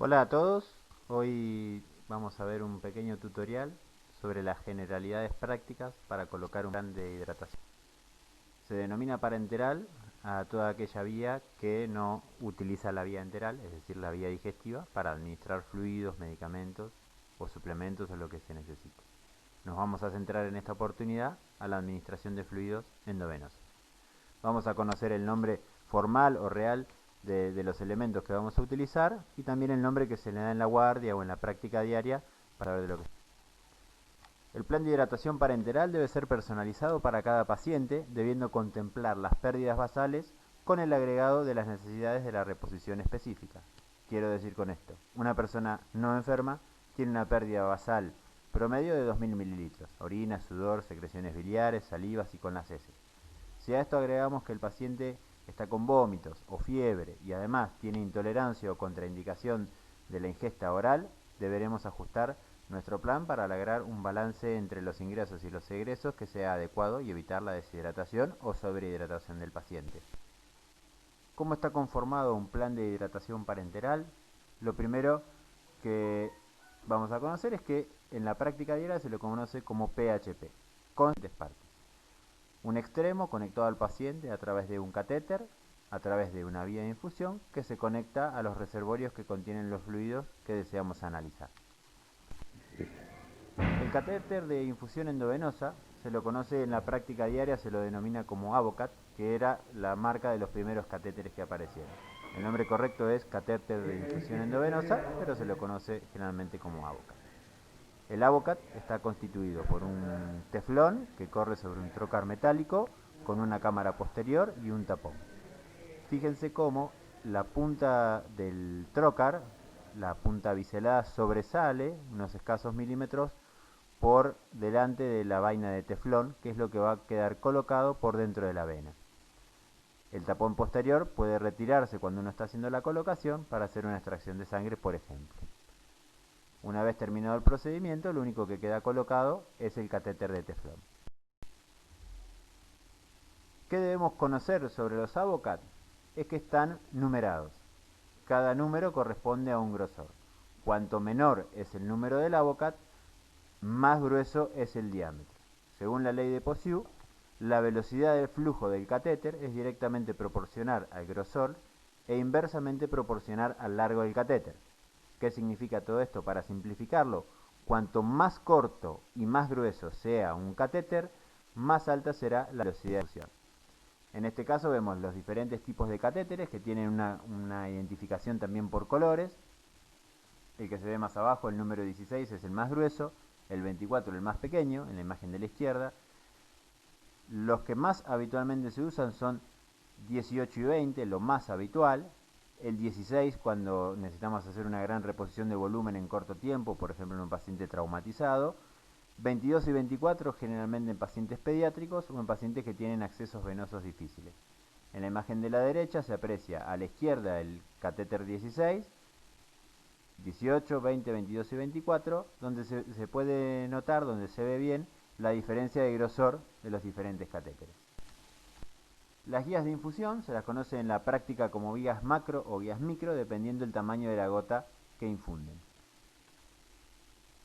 Hola a todos, hoy vamos a ver un pequeño tutorial sobre las generalidades prácticas para colocar un plan de hidratación. Se denomina parenteral a toda aquella vía que no utiliza la vía enteral, es decir, la vía digestiva, para administrar fluidos, medicamentos o suplementos o lo que se necesite. Nos vamos a centrar en esta oportunidad a la administración de fluidos endovenosos. Vamos a conocer el nombre formal o real de los elementos que vamos a utilizar y también el nombre que se le da en la guardia o en la práctica diaria para ver de lo que. El plan de hidratación parenteral debe ser personalizado para cada paciente, debiendo contemplar las pérdidas basales con el agregado de las necesidades de la reposición específica. Quiero decir con esto, una persona no enferma tiene una pérdida basal promedio de 2000 mililitros, orina, sudor, secreciones biliares, salivas y con las heces. Si a esto agregamos que el paciente está con vómitos o fiebre y además tiene intolerancia o contraindicación de la ingesta oral, deberemos ajustar nuestro plan para lograr un balance entre los ingresos y los egresos que sea adecuado y evitar la deshidratación o sobrehidratación del paciente. ¿Cómo está conformado un plan de hidratación parenteral? Lo primero que vamos a conocer es que en la práctica diaria se lo conoce como PHP, con partes. Un extremo conectado al paciente a través de un catéter, a través de una vía de infusión que se conecta a los reservorios que contienen los fluidos que deseamos analizar. El catéter de infusión endovenosa se lo conoce en la práctica diaria, se lo denomina como Avocat, que era la marca de los primeros catéteres que aparecieron. El nombre correcto es catéter de infusión endovenosa, pero se lo conoce generalmente como Avocat. El Avocat está constituido por un teflón que corre sobre un trocar metálico con una cámara posterior y un tapón. Fíjense cómo la punta del trocar, la punta biselada, sobresale unos escasos milímetros por delante de la vaina de teflón, que es lo que va a quedar colocado por dentro de la vena. El tapón posterior puede retirarse cuando uno está haciendo la colocación para hacer una extracción de sangre, por ejemplo. Una vez terminado el procedimiento, lo único que queda colocado es el catéter de teflón. ¿Qué debemos conocer sobre los Avocat? Es que están numerados. Cada número corresponde a un grosor. Cuanto menor es el número del Avocat, más grueso es el diámetro. Según la ley de Poiseuille, la velocidad del flujo del catéter es directamente proporcional al grosor e inversamente proporcional al largo del catéter. ¿Qué significa todo esto? Para simplificarlo, cuanto más corto y más grueso sea un catéter, más alta será la velocidad de fusión. En este caso vemos los diferentes tipos de catéteres que tienen una identificación también por colores. El que se ve más abajo, el número 16, es el más grueso, el 24 el más pequeño, en la imagen de la izquierda. Los que más habitualmente se usan son 18 y 20, lo más habitual. El 16 cuando necesitamos hacer una gran reposición de volumen en corto tiempo, por ejemplo en un paciente traumatizado. 22 y 24 generalmente en pacientes pediátricos o en pacientes que tienen accesos venosos difíciles. En la imagen de la derecha se aprecia a la izquierda el catéter 16, 18, 20, 22 y 24, donde se puede notar, donde se ve bien, la diferencia de grosor de los diferentes catéteres. Las guías de infusión se las conoce en la práctica como guías macro o guías micro, dependiendo del tamaño de la gota que infunden.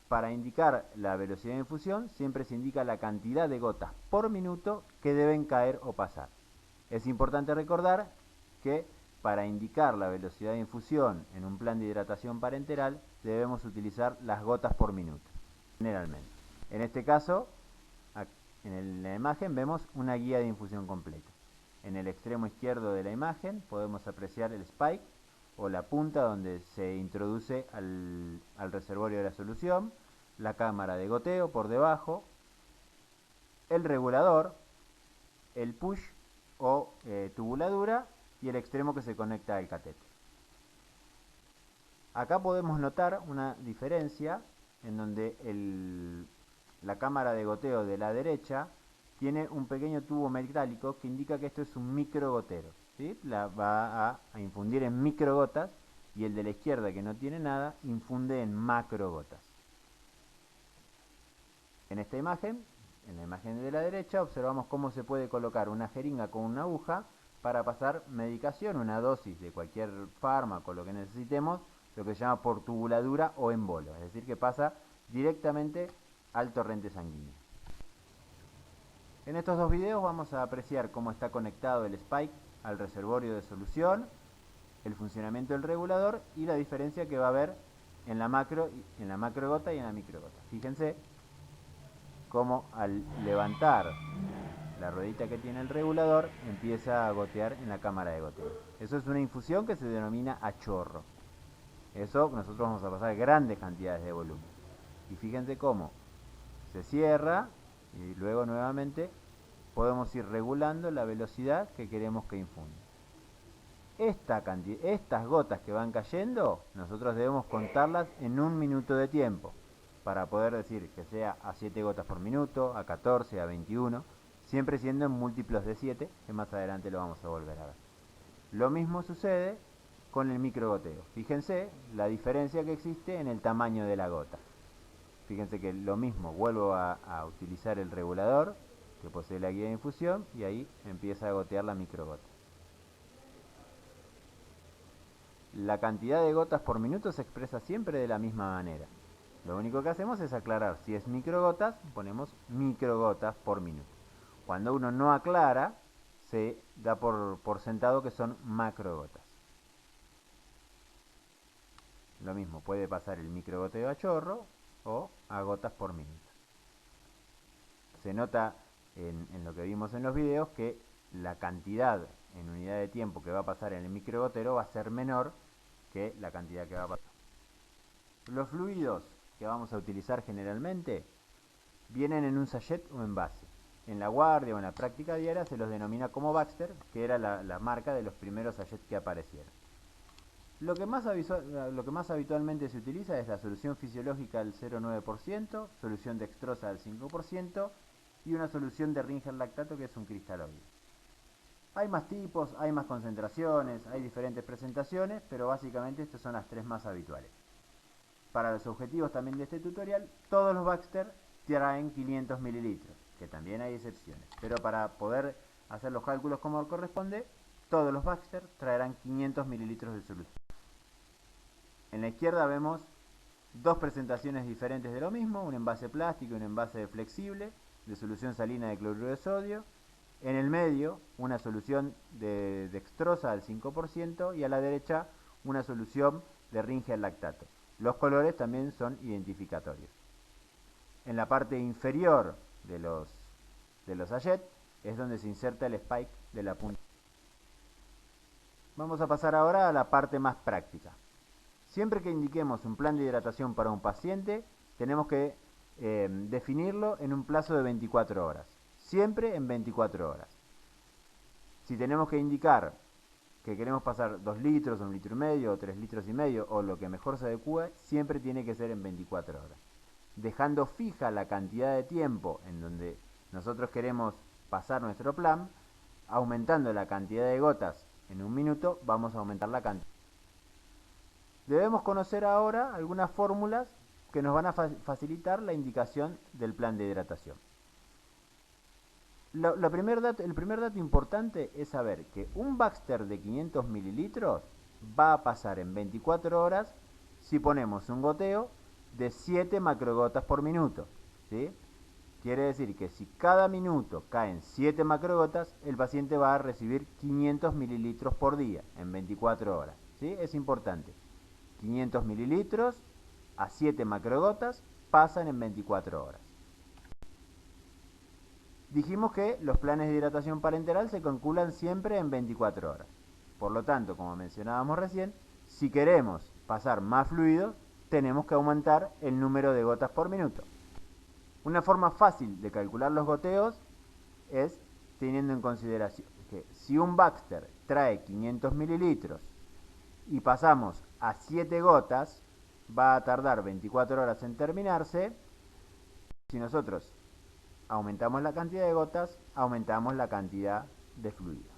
Para indicar la velocidad de infusión, siempre se indica la cantidad de gotas por minuto que deben caer o pasar. Es importante recordar que para indicar la velocidad de infusión en un plan de hidratación parenteral debemos utilizar las gotas por minuto, generalmente. En este caso, en la imagen vemos una guía de infusión completa. En el extremo izquierdo de la imagen podemos apreciar el spike o la punta donde se introduce al reservorio de la solución, la cámara de goteo por debajo, el regulador, el push o tubuladura y el extremo que se conecta al catéter. Acá podemos notar una diferencia en donde la cámara de goteo de la derecha tiene un pequeño tubo metálico que indica que esto es un microgotero, ¿sí? Va a infundir en microgotas, y el de la izquierda, que no tiene nada, infunde en macrogotas. En esta imagen, en la imagen de la derecha, observamos cómo se puede colocar una jeringa con una aguja para pasar medicación, una dosis de cualquier fármaco, lo que necesitemos, lo que se llama por tubuladura o embolo, es decir, que pasa directamente al torrente sanguíneo. En estos dos videos vamos a apreciar cómo está conectado el spike al reservorio de solución, el funcionamiento del regulador y la diferencia que va a haber en la macrogota y en la microgota. Fíjense cómo al levantar la ruedita que tiene el regulador empieza a gotear en la cámara de goteo. Eso es una infusión que se denomina a chorro. Eso nosotros vamos a pasar grandes cantidades de volumen. Y fíjense cómo se cierra y luego nuevamente podemos ir regulando la velocidad que queremos que infunda. Estas gotas que van cayendo, nosotros debemos contarlas en 1 minuto de tiempo, para poder decir que sea a 7 gotas por minuto, a 14, a 21, siempre siendo en múltiplos de 7, que más adelante lo vamos a volver a ver. Lo mismo sucede con el microgoteo. Fíjense la diferencia que existe en el tamaño de la gota. Fíjense que lo mismo, vuelvo a utilizar el regulador que posee la guía de infusión y ahí empieza a gotear la microgota. La cantidad de gotas por minuto se expresa siempre de la misma manera. Lo único que hacemos es aclarar. Si es microgotas, ponemos microgotas por minuto. Cuando uno no aclara, se da por sentado que son macrogotas. Lo mismo, puede pasar el microgoteo a chorro o a gotas por minuto. Se nota en lo que vimos en los videos que la cantidad en unidad de tiempo que va a pasar en el microgotero va a ser menor que la cantidad que va a pasar. Los fluidos que vamos a utilizar generalmente vienen en un sachet o envase. En la guardia o en la práctica diaria se los denomina como Baxter, que era la marca de los primeros sachets que aparecieron. Lo que más habitualmente se utiliza es la solución fisiológica al 0,9%, solución dextrosa al 5% y una solución de Ringer lactato que es un cristaloide. Hay más tipos, hay más concentraciones, hay diferentes presentaciones, pero básicamente estas son las tres más habituales. Para los objetivos también de este tutorial, todos los Baxter traen 500 mililitros, que también hay excepciones. Pero para poder hacer los cálculos como corresponde, todos los Baxter traerán 500 mililitros de solución. En la izquierda vemos dos presentaciones diferentes de lo mismo, un envase plástico y un envase flexible de solución salina de cloruro de sodio. En el medio, una solución de dextrosa al 5% y a la derecha una solución de Ringer lactato. Los colores también son identificatorios. En la parte inferior de los sachets es donde se inserta el spike de la punta. Vamos a pasar ahora a la parte más práctica. Siempre que indiquemos un plan de hidratación para un paciente, tenemos que definirlo en un plazo de 24 horas. Siempre en 24 horas. Si tenemos que indicar que queremos pasar 2 litros, 1,5 litros, o 3,5 litros, o lo que mejor se adecue, siempre tiene que ser en 24 horas. Dejando fija la cantidad de tiempo en donde nosotros queremos pasar nuestro plan, aumentando la cantidad de gotas en 1 minuto, vamos a aumentar la cantidad. Debemos conocer ahora algunas fórmulas que nos van a facilitar la indicación del plan de hidratación. El primer dato importante es saber que un Baxter de 500 mililitros va a pasar en 24 horas si ponemos un goteo de 7 macrogotas por minuto, ¿sí? Quiere decir que si cada minuto caen 7 macrogotas, el paciente va a recibir 500 mililitros por día en 24 horas, ¿sí? Es importante. 500 mililitros a 7 macrogotas pasan en 24 horas. Dijimos que los planes de hidratación parenteral se calculan siempre en 24 horas. Por lo tanto, como mencionábamos recién, si queremos pasar más fluido, tenemos que aumentar el número de gotas por minuto. Una forma fácil de calcular los goteos es teniendo en consideración que si un Baxter trae 500 mililitros y pasamos a 7 gotas, va a tardar 24 horas en terminarse. Si nosotros aumentamos la cantidad de gotas, aumentamos la cantidad de fluido.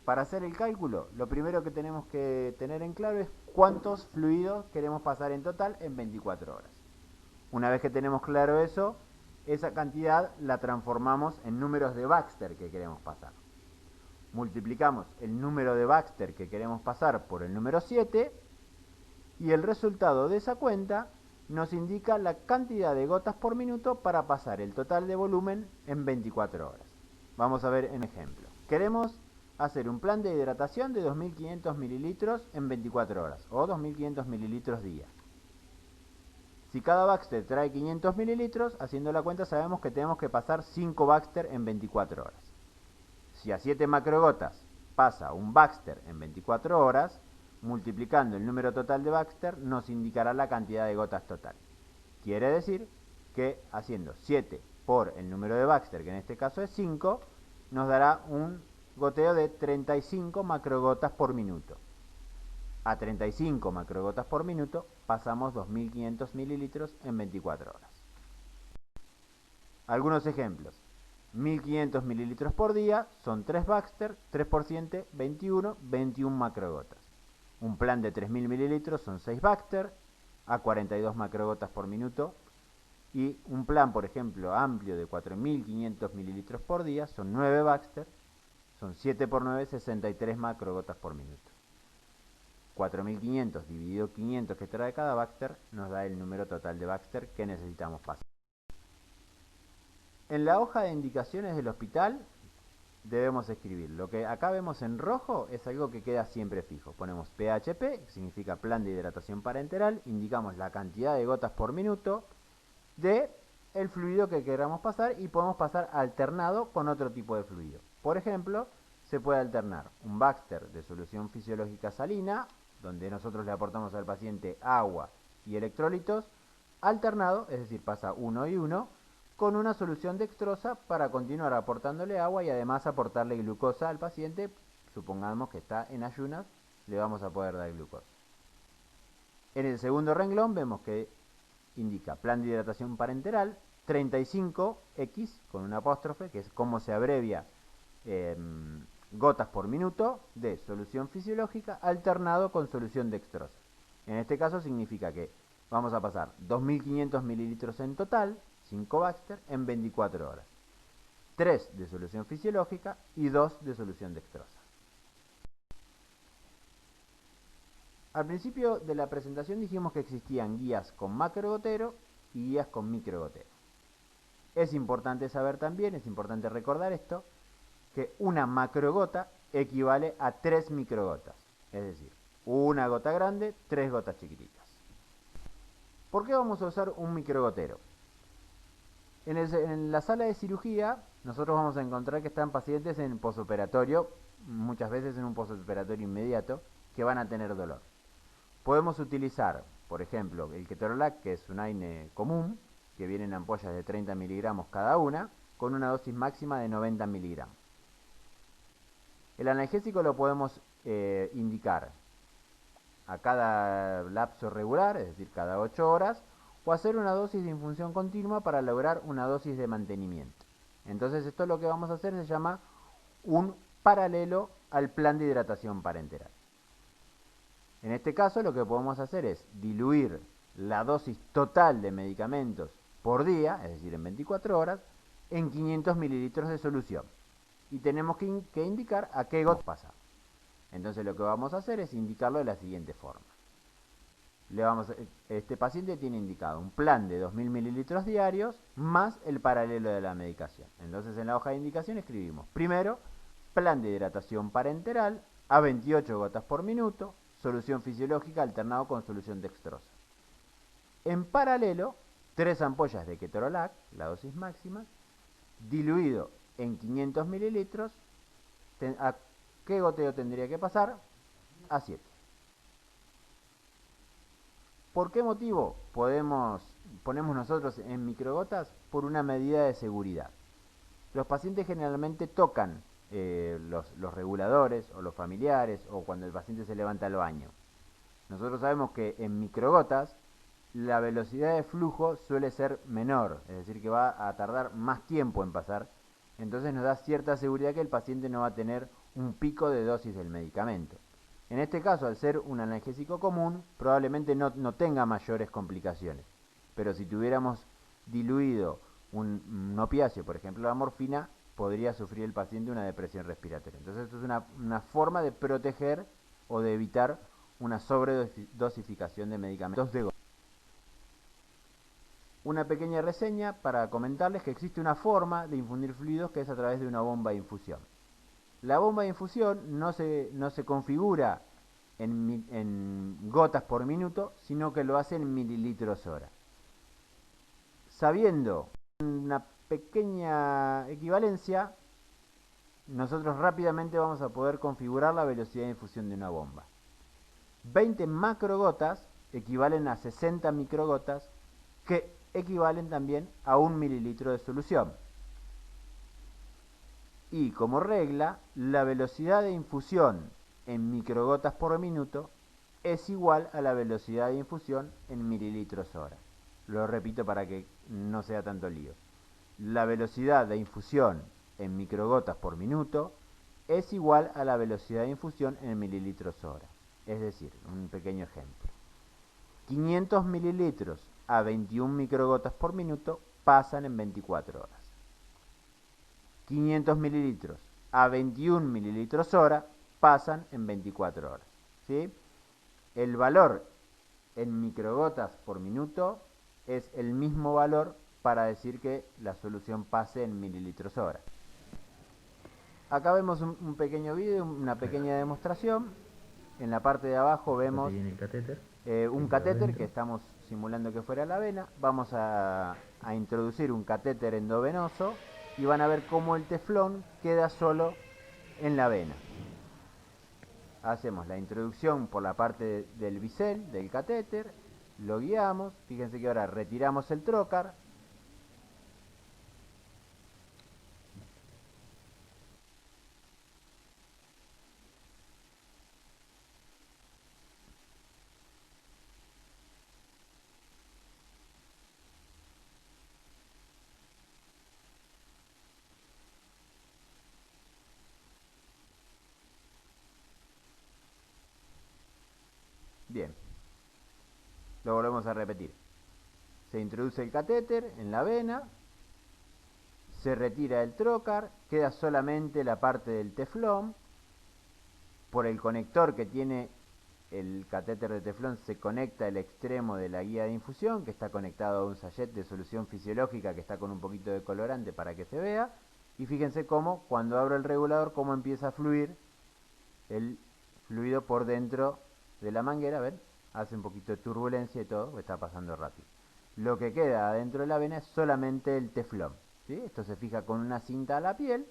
Para hacer el cálculo, lo primero que tenemos que tener en claro es cuántos fluidos queremos pasar en total en 24 horas. Una vez que tenemos claro eso, esa cantidad la transformamos en números de Baxter que queremos pasar. Multiplicamos el número de Baxter que queremos pasar por el número 7 Y el resultado de esa cuenta nos indica la cantidad de gotas por minuto para pasar el total de volumen en 24 horas. Vamos a ver un ejemplo. Queremos hacer un plan de hidratación de 2500 mililitros en 24 horas o 2500 mililitros día. Si cada Baxter trae 500 mililitros, haciendo la cuenta sabemos que tenemos que pasar 5 Baxter en 24 horas. Si a 7 macrogotas pasa un Baxter en 24 horas, multiplicando el número total de Baxter nos indicará la cantidad de gotas total. Quiere decir que haciendo 7 por el número de Baxter, que en este caso es 5, nos dará un goteo de 35 macrogotas por minuto. A 35 macrogotas por minuto pasamos 2500 mililitros en 24 horas. Algunos ejemplos. 1500 mililitros por día son 3 Baxter, 3 por 7, 21, 21 macrogotas. Un plan de 3000 mililitros son 6 Baxter a 42 macrogotas por minuto. Y un plan, por ejemplo, amplio de 4500 mililitros por día son 9 Baxter, son 7 por 9, 63 macrogotas por minuto. 4500 dividido 500 que trae cada Baxter nos da el número total de Baxter que necesitamos pasar. En la hoja de indicaciones del hospital debemos escribir. Lo que acá vemos en rojo es algo que queda siempre fijo. Ponemos PHP, que significa plan de hidratación parenteral, indicamos la cantidad de gotas por minuto de el fluido que queramos pasar y podemos pasar alternado con otro tipo de fluido. Por ejemplo, se puede alternar un Baxter de solución fisiológica salina, donde nosotros le aportamos al paciente agua y electrolitos, alternado, es decir, pasa uno y uno, con una solución dextrosa para continuar aportándole agua y además aportarle glucosa al paciente. Supongamos que está en ayunas, le vamos a poder dar glucosa. En el segundo renglón vemos que indica plan de hidratación parenteral, 35X con un apóstrofe, que es como se abrevia gotas por minuto de solución fisiológica alternado con solución dextrosa. En este caso significa que vamos a pasar 2500 mililitros en total, 5 Baxter, en 24 horas. 3 de solución fisiológica y 2 de solución dextrosa. Al principio de la presentación dijimos que existían guías con macrogotero y guías con microgotero. Es importante saber también, es importante recordar esto, que una macrogota equivale a 3 microgotas. Es decir, una gota grande, 3 gotas chiquititas. ¿Por qué vamos a usar un microgotero? En la sala de cirugía nosotros vamos a encontrar que están pacientes en posoperatorio, muchas veces en un posoperatorio inmediato, que van a tener dolor. Podemos utilizar, por ejemplo, el ketorolac, que es un AINE común, que viene en ampollas de 30 miligramos cada una, con una dosis máxima de 90 miligramos. El analgésico lo podemos indicar a cada lapso regular, es decir, cada 8 horas, o hacer una dosis de infusión continua para lograr una dosis de mantenimiento. Entonces esto lo que vamos a hacer se llama un paralelo al plan de hidratación parenteral. En este caso lo que podemos hacer es diluir la dosis total de medicamentos por día, es decir, en 24 horas, en 500 mililitros de solución. Y tenemos que indicar a qué gota pasa. Entonces lo que vamos a hacer es indicarlo de la siguiente forma. Este paciente tiene indicado un plan de 2000 mililitros diarios más el paralelo de la medicación. Entonces en la hoja de indicación escribimos, primero, plan de hidratación parenteral a 28 gotas por minuto, solución fisiológica alternado con solución dextrosa. En paralelo, 3 ampollas de ketorolac, la dosis máxima, diluido en 500 mililitros. ¿A qué goteo tendría que pasar? A 7. ¿Por qué motivo ponemos nosotros en microgotas? Por una medida de seguridad. Los pacientes generalmente tocan los reguladores o los familiares o cuando el paciente se levanta al baño. Nosotros sabemos que en microgotas la velocidad de flujo suele ser menor, es decir, que va a tardar más tiempo en pasar. Entonces nos da cierta seguridad que el paciente no va a tener un pico de dosis del medicamento. En este caso, al ser un analgésico común, probablemente no tenga mayores complicaciones. Pero si tuviéramos diluido un opiáceo, por ejemplo la morfina, podría sufrir el paciente una depresión respiratoria. Entonces esto es una forma de proteger o de evitar una sobredosificación de medicamentos de gota. Una pequeña reseña para comentarles que existe una forma de infundir fluidos que es a través de una bomba de infusión. La bomba de infusión no se configura en gotas por minuto, sino que lo hace en mililitros hora. Sabiendo una pequeña equivalencia, nosotros rápidamente vamos a poder configurar la velocidad de infusión de una bomba. 20 macrogotas equivalen a 60 microgotas, que equivalen también a 1 mililitro de solución. Y como regla, la velocidad de infusión en microgotas por minuto es igual a la velocidad de infusión en mililitros hora. Lo repito para que no sea tanto lío. La velocidad de infusión en microgotas por minuto es igual a la velocidad de infusión en mililitros hora. Es decir, un pequeño ejemplo. 500 mililitros a 21 microgotas por minuto pasan en 24 horas. 500 mililitros a 21 mililitros hora pasan en 24 horas. ¿Sí? El valor en microgotas por minuto es el mismo valor para decir que la solución pase en mililitros hora. Acá vemos un pequeño video, una pequeña demostración. En la parte de abajo vemos el catéter, un catéter que estamos simulando que fuera la vena. Vamos a introducir un catéter endovenoso y van a ver cómo el teflón queda solo en la vena. Hacemos la introducción por la parte del bisel del catéter, lo guiamos, fíjense que ahora retiramos el trocar. Bien, lo volvemos a repetir. Se introduce el catéter en la vena, se retira el trocar, queda solamente la parte del teflón. Por el conector que tiene el catéter de teflón se conecta el extremo de la guía de infusión, que está conectado a un sachet de solución fisiológica que está con un poquito de colorante para que se vea. Y fíjense cómo cuando abro el regulador, cómo empieza a fluir el fluido por dentro de la manguera. ¿Ven? Hace un poquito de turbulencia y todo, está pasando rápido. Lo que queda adentro de la vena es solamente el teflón. ¿Sí? Esto se fija con una cinta a la piel.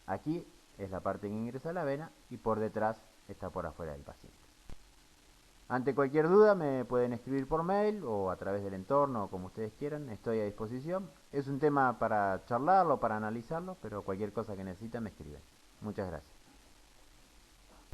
Aquí es la parte que ingresa a la vena y por detrás está por afuera del paciente. Ante cualquier duda me pueden escribir por mail o a través del entorno, o como ustedes quieran, estoy a disposición. Es un tema para charlarlo, para analizarlo, pero cualquier cosa que necesiten me escriben. Muchas gracias.